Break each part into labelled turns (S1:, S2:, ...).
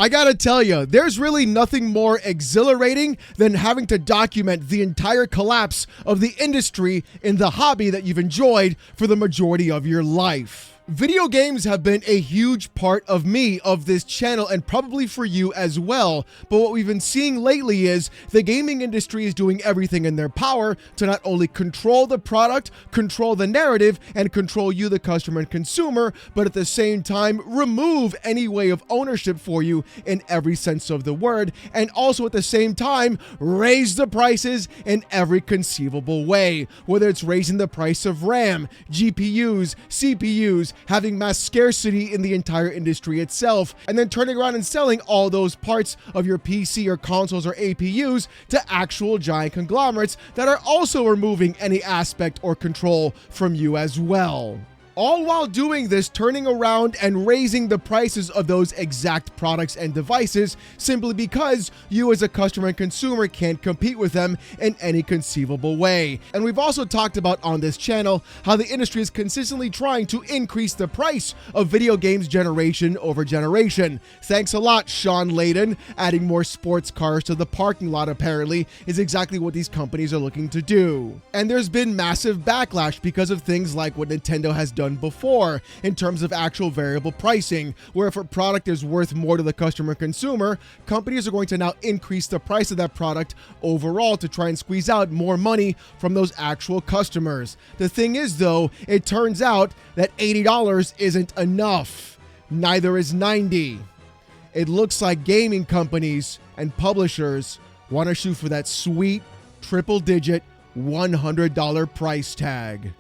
S1: I gotta tell you, there's really nothing more exhilarating than having to document the entire collapse of the industry in the hobby that you've enjoyed for the majority of your life. Video games have been a huge part of me, of this channel, and probably for you as well. But what we've been seeing lately is the gaming industry is doing everything in their power to not only control the product, control the narrative, and control you, the customer and consumer, but at the same time, remove any way of ownership for you in every sense of the word, and also at the same time, raise the prices in every conceivable way. Whether it's raising the price of RAM, GPUs, CPUs, having mass scarcity in the entire industry itself, and then turning around and selling all those parts of your PC or consoles or APUs to actual giant conglomerates that are also removing any aspect or control from you as well. All while doing this, turning around and raising the prices of those exact products and devices simply because you as a customer and consumer can't compete with them in any conceivable way. And we've also talked about on this channel how the industry is consistently trying to increase the price of video games generation over generation. Thanks a lot, Sean Layden. Adding more sports cars to the parking lot apparently is exactly what these companies are looking to do. And there's been massive backlash because of things like what Nintendo has done before in terms of actual variable pricing, where if a product is worth more to the customer consumer, companies are going to now increase the price of that product overall to try and squeeze out more money from those actual customers. The thing is though, it turns out that $80 isn't enough. Neither is $90. It looks like gaming companies and publishers want to shoot for that sweet triple-digit $100 price tag.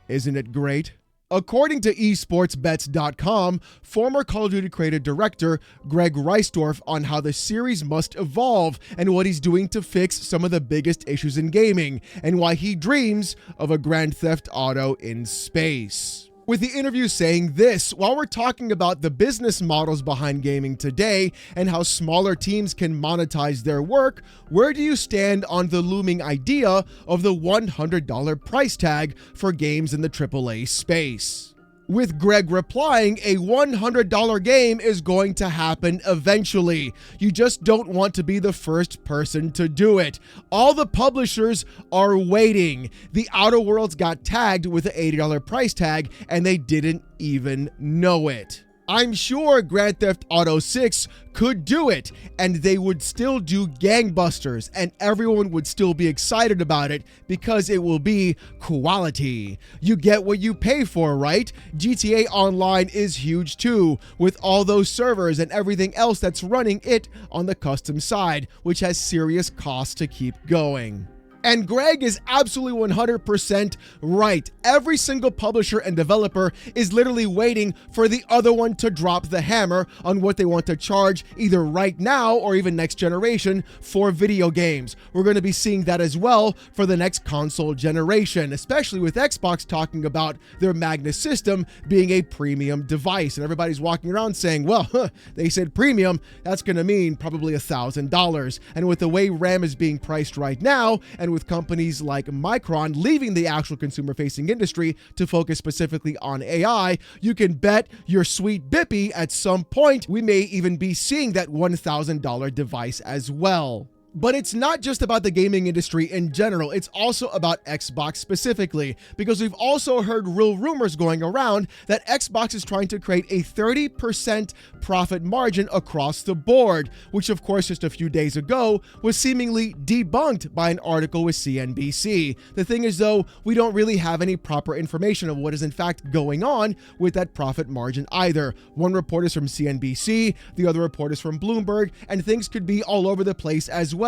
S1: Isn't it great? According to esportsbets.com, former Call of Duty creative director Greg Reisdorf on how the series must evolve and what he's doing to fix some of the biggest issues in gaming, and why he dreams of a Grand Theft Auto in space. With the interview saying this, while we're talking about the business models behind gaming today and how smaller teams can monetize their work, where do you stand on the looming idea of the $100 price tag for games in the AAA space? With Greg replying, a $100 game is going to happen eventually. You just don't want to be the first person to do it. All the publishers are waiting. The Outer Worlds got tagged with an $80 price tag and they didn't even know it. I'm sure Grand Theft Auto 6 could do it, and they would still do gangbusters, and everyone would still be excited about it because it will be quality. You get what you pay for, right? GTA Online is huge too, with all those servers and everything else that's running it on the custom side, which has serious costs to keep going. And Greg is absolutely 100% right. Every single publisher and developer is literally waiting for the other one to drop the hammer on what they want to charge either right now or even next generation for video games. We're going to be seeing that as well for the next console generation, especially with Xbox talking about their Magnus system being a premium device. And everybody's walking around saying, well, they said premium, that's going to mean probably $1,000. And with the way RAM is being priced right now, and with companies like Micron leaving the actual consumer-facing industry to focus specifically on AI, you can bet your sweet bippy at some point we may even be seeing that $1,000 device as well. But it's not just about the gaming industry in general, it's also about Xbox specifically, because we've also heard real rumors going around that Xbox is trying to create a 30% profit margin across the board, which of course just a few days ago was seemingly debunked by an article with CNBC. The thing is though, we don't really have any proper information of what is in fact going on with that profit margin either. One report is from CNBC, the other report is from Bloomberg, and things could be all over the place as well.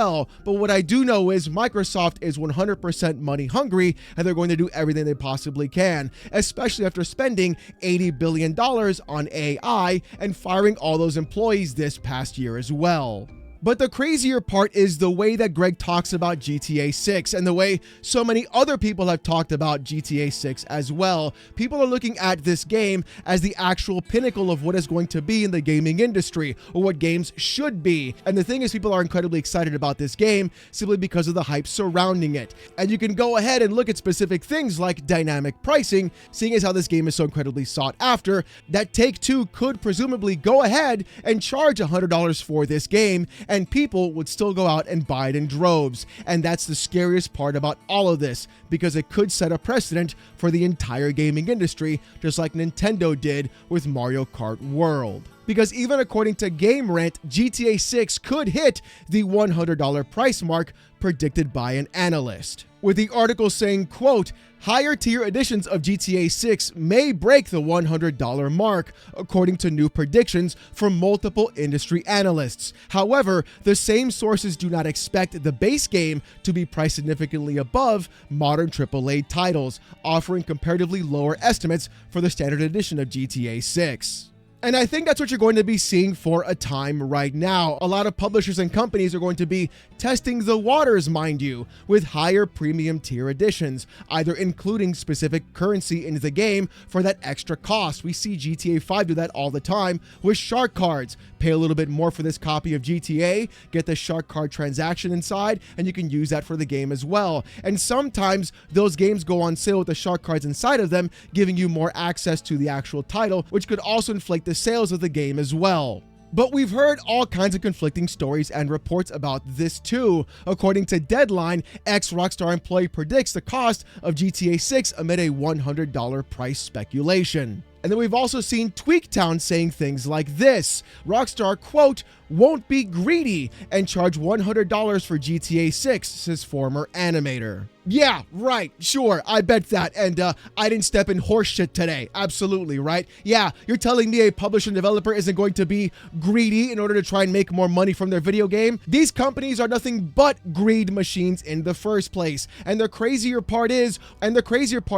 S1: But what I do know is Microsoft is 100% money hungry, and they're going to do everything they possibly can, especially after spending $80 billion on AI and firing all those employees this past year as well. But the crazier part is the way that Greg talks about GTA 6 and the way so many other people have talked about GTA 6 as well. People are looking at this game as the actual pinnacle of what is going to be in the gaming industry, or what games should be. And the thing is, people are incredibly excited about this game simply because of the hype surrounding it. And you can go ahead and look at specific things like dynamic pricing, seeing as how this game is so incredibly sought after, that Take-Two could presumably go ahead and charge $100 for this game, and people would still go out and buy it in droves. And that's the scariest part about all of this, because it could set a precedent for the entire gaming industry, just like Nintendo did with Mario Kart World. Because even according to GameRant, GTA 6 could hit the $100 price mark predicted by an analyst, with the article saying, quote, "Higher tier editions of GTA 6 may break the $100 mark, according to new predictions from multiple industry analysts. However, the same sources do not expect the base game to be priced significantly above modern AAA titles, offering comparatively lower estimates for the standard edition of GTA 6. And I think that's what you're going to be seeing for a time right now. A lot of publishers and companies are going to be testing the waters, mind you, with higher premium tier editions, either including specific currency in the game for that extra cost. We see GTA 5 do that all the time with shark cards. Pay a little bit more for this copy of GTA, get the shark card transaction inside, and you can use that for the game as well. And sometimes those games go on sale with the shark cards inside of them, giving you more access to the actual title, which could also inflate the sales of the game as well. But we've heard all kinds of conflicting stories and reports about this too. According to Deadline, ex-Rockstar employee predicts the cost of GTA 6 amid a $100 price speculation. And then we've also seen Tweaktown saying things like this. Rockstar, quote, "won't be greedy and charge $100 for GTA 6, says former animator." Yeah, right, sure, I bet that. And I didn't step in horse shit today. Absolutely, right? Yeah, you're telling me a publisher and developer isn't going to be greedy in order to try and make more money from their video game? These companies are nothing but greed machines in the first place. And the crazier part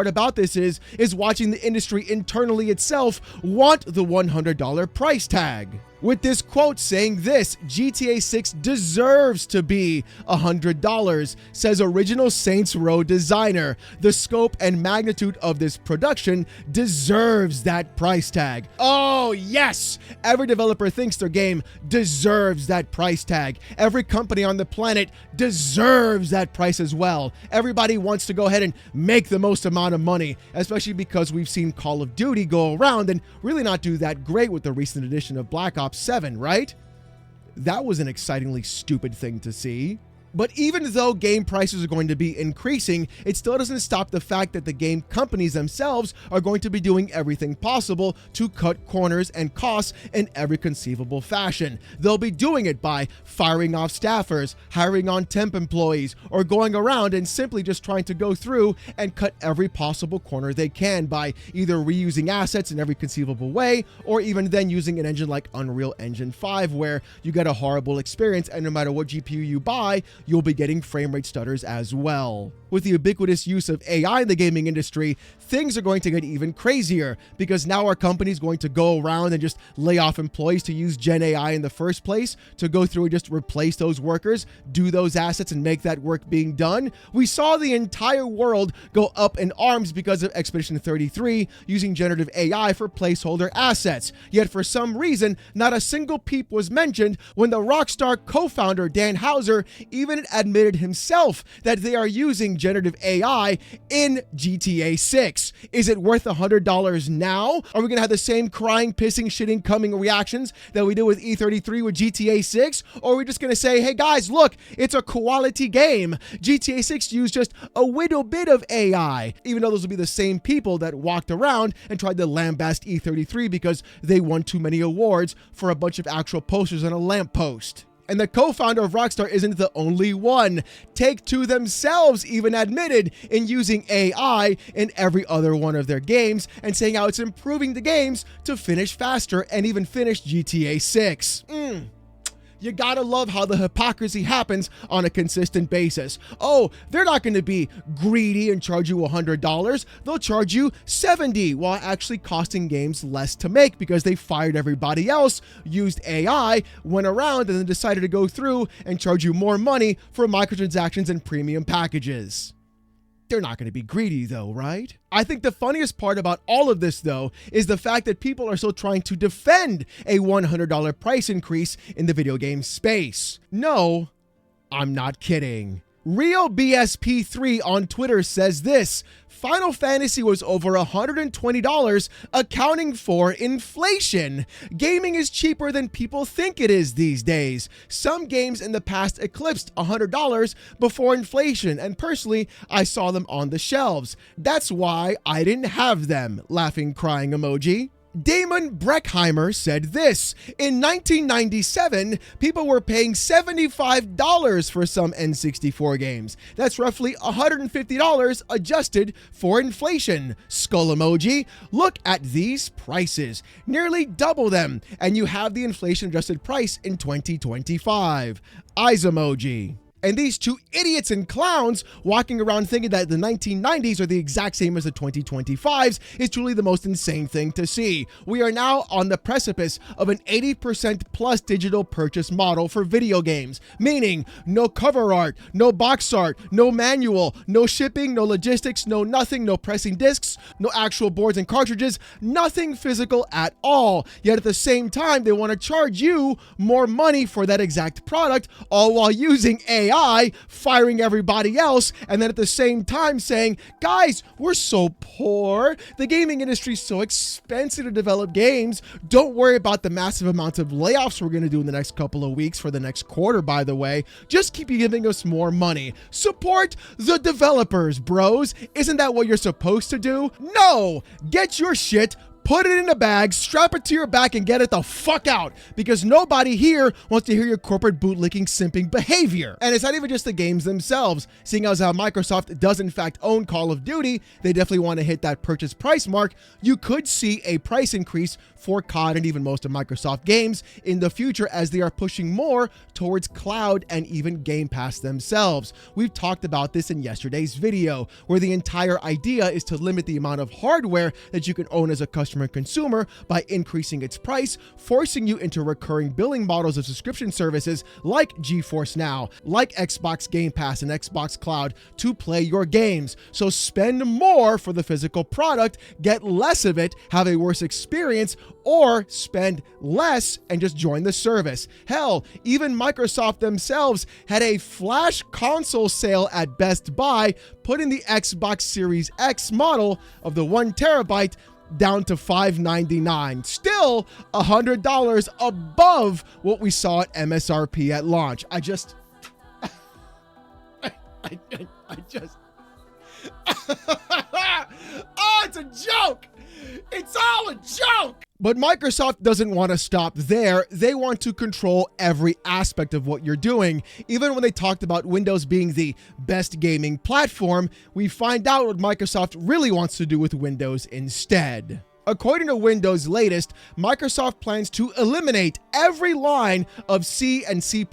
S1: about this is watching the industry internally itself want the $100 price tag. With this quote saying this, GTA 6 deserves to be $100, says original Saints Row designer. The scope and magnitude of this production deserves that price tag. Oh yes, every developer thinks their game deserves that price tag. Every company on the planet deserves that price as well. Everybody wants to go ahead and make the most amount of money, especially because we've seen Call of Duty go around and really not do that great with the recent edition of Black Ops 7, right? That was an excitingly stupid thing to see. But even though game prices are going to be increasing, it still doesn't stop the fact that the game companies themselves are going to be doing everything possible to cut corners and costs in every conceivable fashion. They'll be doing it by firing off staffers, hiring on temp employees, or going around and simply just trying to go through and cut every possible corner they can by either reusing assets in every conceivable way, or even then using an engine like Unreal Engine 5, where you get a horrible experience, and no matter what GPU you buy, you'll be getting frame rate stutters as well. With the ubiquitous use of AI in the gaming industry, things are going to get even crazier, because now our company's going to go around and just lay off employees to use Gen AI in the first place, to go through and just replace those workers, do those assets, and make that work being done. We saw the entire world go up in arms because of Expedition 33 using generative AI for placeholder assets. Yet for some reason, not a single peep was mentioned when the Rockstar co-founder Dan Houser even admitted himself that they are using generative AI in GTA 6. Is it worth $100 now? Are we going to have the same crying, pissing, shitting, coming reactions that we did with E33 with GTA 6? Or are we just going to say, hey guys, look, it's a quality game. GTA 6 used just a little bit of AI, even though those will be the same people that walked around and tried to lambast E33 because they won too many awards for a bunch of actual posters on a lamppost. And the co-founder of Rockstar isn't the only one. Take-Two themselves even admitted in using AI in every other one of their games and saying how it's improving the games to finish faster and even finish GTA 6. You gotta love how the hypocrisy happens on a consistent basis. Oh, they're not gonna be greedy and charge you $100. They'll charge you $70 while actually costing games less to make because they fired everybody else, used AI, went around, and then decided to go through and charge you more money for microtransactions and premium packages. They're not going to be greedy though, right? I think the funniest part about all of this though is the fact that people are still trying to defend a $100 price increase in the video game space. No, I'm not kidding. RealBSP3 on Twitter says this: Final Fantasy was over $120, accounting for inflation. Gaming is cheaper than people think it is these days. Some games in the past eclipsed $100 before inflation, and personally, I saw them on the shelves. That's why I didn't have them. Laughing, crying emoji. Damon Breckheimer said this: in 1997, people were paying $75 for some N64 games. That's roughly $150 adjusted for inflation. Skull emoji. Look at these prices. Nearly double them, and you have the inflation adjusted price in 2025. Eyes emoji. And these two idiots and clowns walking around thinking that the 1990s are the exact same as the 2025s is truly the most insane thing to see. We are now on the precipice of an 80% plus digital purchase model for video games, meaning no cover art, no box art, no manual, no shipping, no logistics, no nothing, no pressing discs, no actual boards and cartridges, nothing physical at all. Yet at the same time, they want to charge you more money for that exact product, all while using AI, firing everybody else, and then at the same time saying, guys, we're so poor. The gaming industry is so expensive to develop games. Don't worry about the massive amounts of layoffs we're going to do in the next couple of weeks for the next quarter, by the way. Just keep giving us more money. Support the developers, bros. Isn't that what you're supposed to do? No! Get your shit, put it in a bag, strap it to your back, and get it the fuck out, because nobody here wants to hear your corporate bootlicking simping behavior. And it's not even just the games themselves. Seeing as how Microsoft does in fact own Call of Duty, they definitely want to hit that purchase price mark. You could see a price increase for COD and even most of Microsoft games in the future as they are pushing more towards cloud and even Game Pass themselves. We've talked about this in yesterday's video, where the entire idea is to limit the amount of hardware that you can own as a customer and consumer by increasing its price, forcing you into recurring billing models of subscription services like GeForce Now, like Xbox Game Pass and Xbox Cloud to play your games. So spend more for the physical product, get less of it, have a worse experience, or spend less and just join the service. Hell, even Microsoft themselves had a flash console sale at Best Buy, putting the Xbox Series X model of the 1 terabyte down to $599, still $100 above what we saw at MSRP at launch. I just oh, it's a joke. It's all a joke. But Microsoft doesn't want to stop there. They want to control every aspect of what you're doing. Even when they talked about Windows being the best gaming platform, we find out what Microsoft really wants to do with Windows instead. According to Windows' latest, Microsoft plans to eliminate every line of C and C++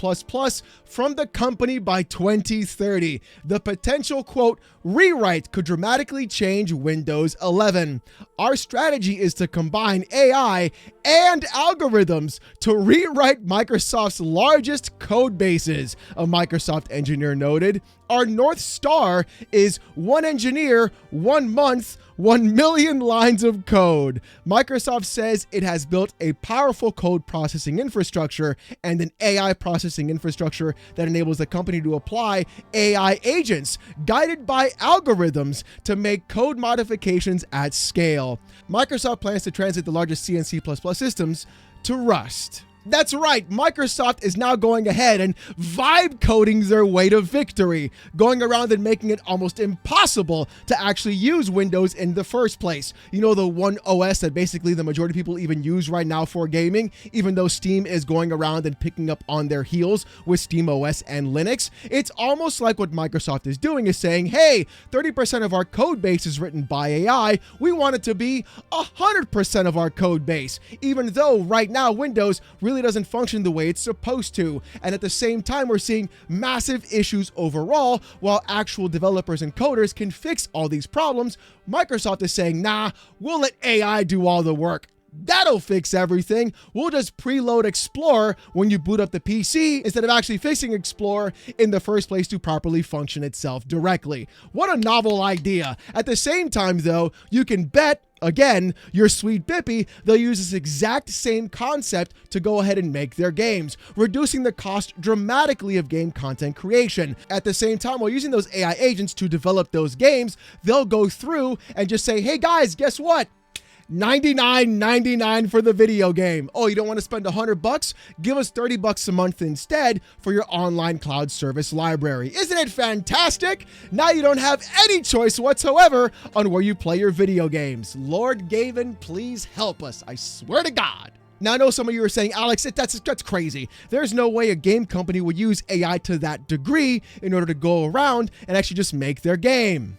S1: from the company by 2030. The potential, quote, rewrite could dramatically change Windows 11. Our strategy is to combine AI and algorithms to rewrite Microsoft's largest code bases, a Microsoft engineer noted. Our North Star is one engineer, 1 month, 1 million lines of code. Microsoft says it has built a powerful code processing infrastructure and an AI processing infrastructure that enables the company to apply AI agents guided by algorithms to make code modifications at scale. Microsoft plans to translate the largest C and C++ systems to Rust. That's right, Microsoft is now going ahead and vibe coding their way to victory, going around and making it almost impossible to actually use Windows in the first place. You know, the one OS that basically the majority of people even use right now for gaming, even though Steam is going around and picking up on their heels with SteamOS and Linux. It's almost like what Microsoft is doing is saying, hey, 30% of our code base is written by AI. We want it to be 100% of our code base, even though right now Windows really really doesn't function the way it's supposed to. And at the same time, we're seeing massive issues overall. While actual developers and coders can fix all these problems, Microsoft is saying, nah, we'll let AI do all the work. That'll fix everything. We'll just preload Explorer when you boot up the PC instead of actually fixing Explorer in the first place to properly function itself directly. What a novel idea. At the same time, though, you can bet, again, your sweet Bippy, they'll use this exact same concept to go ahead and make their games, reducing the cost dramatically of game content creation. At the same time, while using those AI agents to develop those games, they'll go through and just say, hey guys, guess what? $99.99 for the video game. Oh, you don't want to spend $100? Give us $30 a month instead for your online cloud service library. Isn't it fantastic? Now you don't have any choice whatsoever on where you play your video games. Lord Gavin, please help us. I swear to God. Now, I know some of you are saying, Alex, that's crazy. There's no way a game company would use AI to that degree in order to go around and actually just make their game.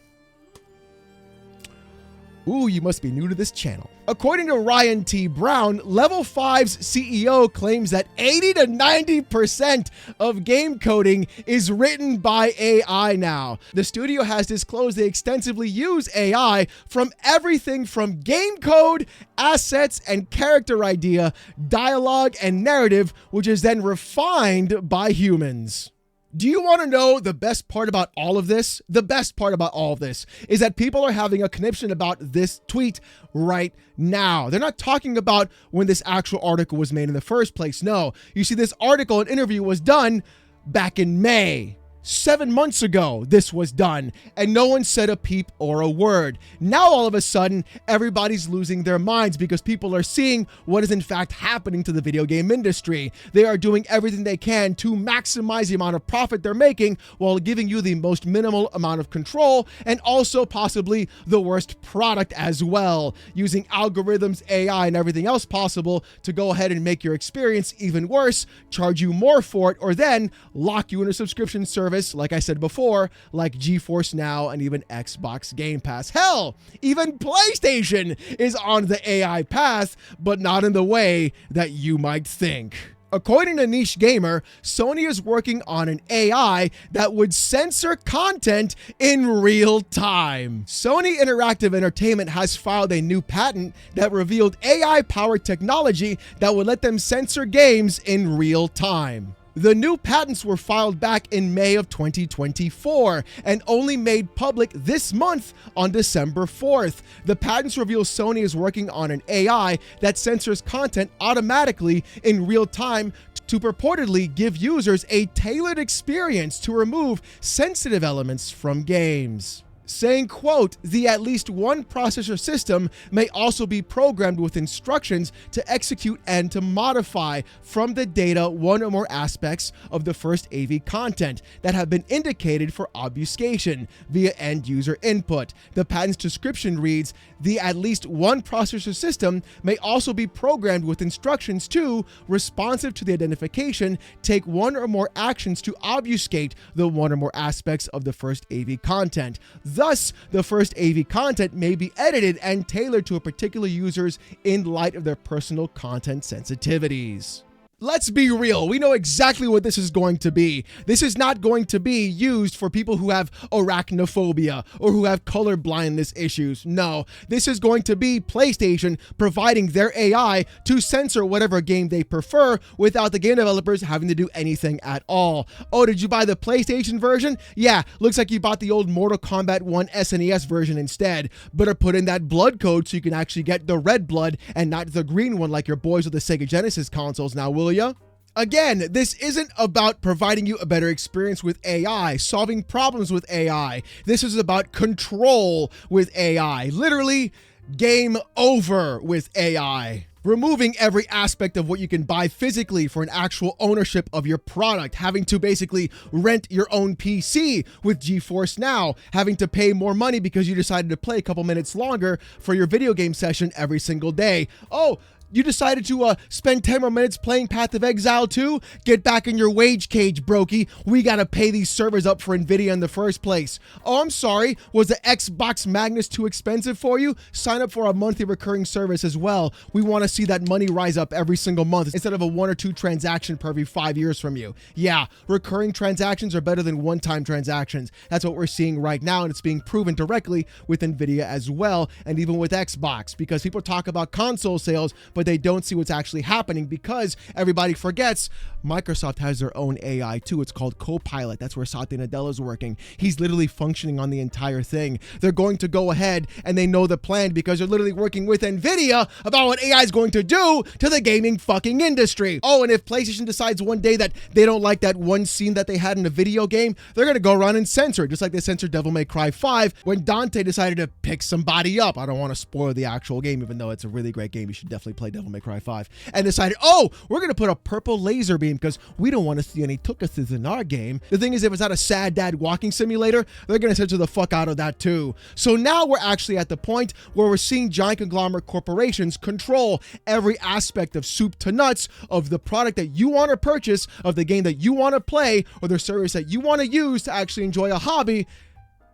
S1: Ooh, you must be new to this channel. According to Ryan T. Brown, Level 5's CEO claims that 80 to 90% of game coding is written by AI now. The studio has disclosed they extensively use AI from everything from game code, assets and character idea, dialogue and narrative, which is then refined by humans. Do you want to know the best part about all of this? The best part about all of this is that people are having a conniption about this tweet right now. They're not talking about when this actual article was made in the first place. No, you see, this article and interview was done back in May. 7 months ago, this was done, and no one said a peep or a word. Now, all of a sudden, everybody's losing their minds because people are seeing what is in fact happening to the video game industry. They are doing everything they can to maximize the amount of profit they're making while giving you the most minimal amount of control and also possibly the worst product as well, using algorithms, AI, and everything else possible to go ahead and make your experience even worse, charge you more for it, or then lock you in a subscription service, like I said before, like GeForce Now and even Xbox Game Pass. Hell, even PlayStation is on the AI path, but not in the way that you might think. According to Niche Gamer, Sony is working on an AI that would censor content in real time. Sony Interactive Entertainment has filed a new patent that revealed AI-powered technology that would let them censor games in real time. The new patents were filed back in May of 2024 and only made public this month on December 4th. The patents reveal Sony is working on an AI that censors content automatically in real time to purportedly give users a tailored experience to remove sensitive elements from games. Saying, quote, the at least one processor system may also be programmed with instructions to execute and to modify from the data one or more aspects of the first AV content that have been indicated for obfuscation via end user input. The patent's description reads, the at least one processor system may also be programmed with instructions to, responsive to the identification, take one or more actions to obfuscate the one or more aspects of the first AV content. Thus, the first AV content may be edited and tailored to a particular user's in light of their personal content sensitivities. Let's be real. We know exactly what this is going to be. This is not going to be used for people who have arachnophobia or who have color blindness issues. No, this is going to be PlayStation providing their AI to censor whatever game they prefer without the game developers having to do anything at all. Oh, did you buy the PlayStation version? Yeah, looks like you bought the old Mortal Kombat 1 SNES version instead. Better put in that blood code so you can actually get the red blood and not the green one like your boys with the Sega Genesis consoles now, will ya? Again, this isn't about providing you a better experience with AI, solving problems with AI. This is about control with AI. Literally, game over with AI. Removing every aspect of what you can buy physically for an actual ownership of your product, having to basically rent your own PC with GeForce Now, having to pay more money because you decided to play a couple minutes longer for your video game session every single day. Oh, You decided to spend 10 more minutes playing Path of Exile 2? Get back in your wage cage, brokey. We gotta pay these servers up for Nvidia in the first place. Oh, I'm sorry. Was the Xbox Magnus too expensive for you? Sign up for a monthly recurring service as well. We want to see that money rise up every single month instead of a 1 or 2 transaction per every 5 years from you. Yeah, recurring transactions are better than one-time transactions. That's what we're seeing right now, and it's being proven directly with Nvidia as well, and even with Xbox, because people talk about console sales, but they don't see what's actually happening because everybody forgets Microsoft has their own AI too. It's called Copilot. That's where Satya Nadella is working. He's literally functioning on the entire thing. They're going to go ahead and they know the plan because they're literally working with Nvidia about what AI is going to do to the gaming fucking industry. Oh, and if PlayStation decides one day that they don't like that one scene that they had in a video game, they're going to go around and censor it, just like they censored Devil May Cry 5 when Dante decided to pick somebody up. I don't want to spoil the actual game, even though it's a really great game. You should definitely play Devil May Cry 5. And decided, oh, we're going to put a purple laser beam because we don't want to see any tukuses in our game. The thing is, if it's not a sad dad walking simulator, they're going to censor the fuck out of that too. So now we're actually at the point where we're seeing giant conglomerate corporations control every aspect of soup to nuts of the product that you want to purchase, of the game that you want to play, or the service that you want to use to actually enjoy a hobby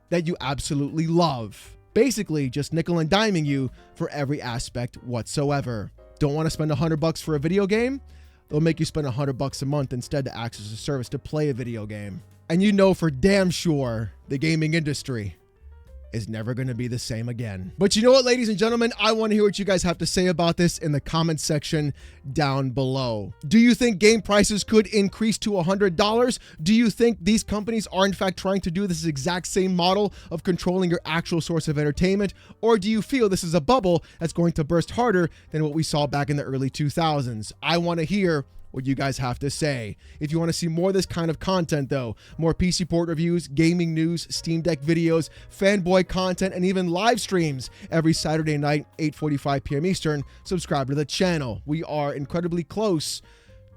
S1: that you absolutely love. Basically, just nickel and diming you for every aspect whatsoever. Don't want to spend $100 for a video game? They'll make you spend $100 a month instead to access a service to play a video game. And you know for damn sure the gaming industry is never going to be the same again. But you know what, ladies and gentlemen? I want to hear what you guys have to say about this in the comment section down below. Do you think game prices could increase to $100? Do you think these companies are in fact trying to do this exact same model of controlling your actual source of entertainment? Or do you feel this is a bubble that's going to burst harder than what we saw back in the early 2000s? I want to hear what you guys have to say. If you want to see more of this kind of content though, more PC port reviews, gaming news, Steam Deck videos, fanboy content, and even live streams every Saturday night, 8:45 p.m. Eastern, subscribe to the channel. We are incredibly close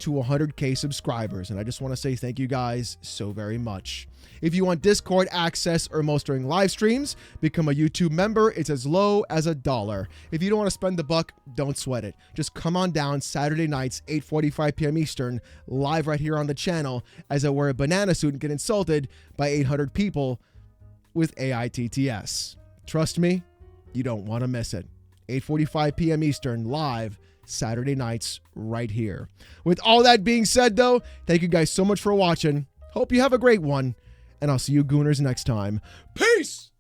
S1: to 100K subscribers, and I just want to say thank you guys so very much. If you want Discord access or most during live streams, become a YouTube member. It's as low as $1. If you don't want to spend the buck, don't sweat it. Just come on down Saturday nights, 8:45 p.m. Eastern, live right here on the channel as I wear a banana suit and get insulted by 800 people with AITTS. Trust me, you don't want to miss it. 8:45 p.m. Eastern, live Saturday nights right here. With all that being said though, thank you guys so much for watching. Hope you have a great one, and I'll see you gooners next time. Peace!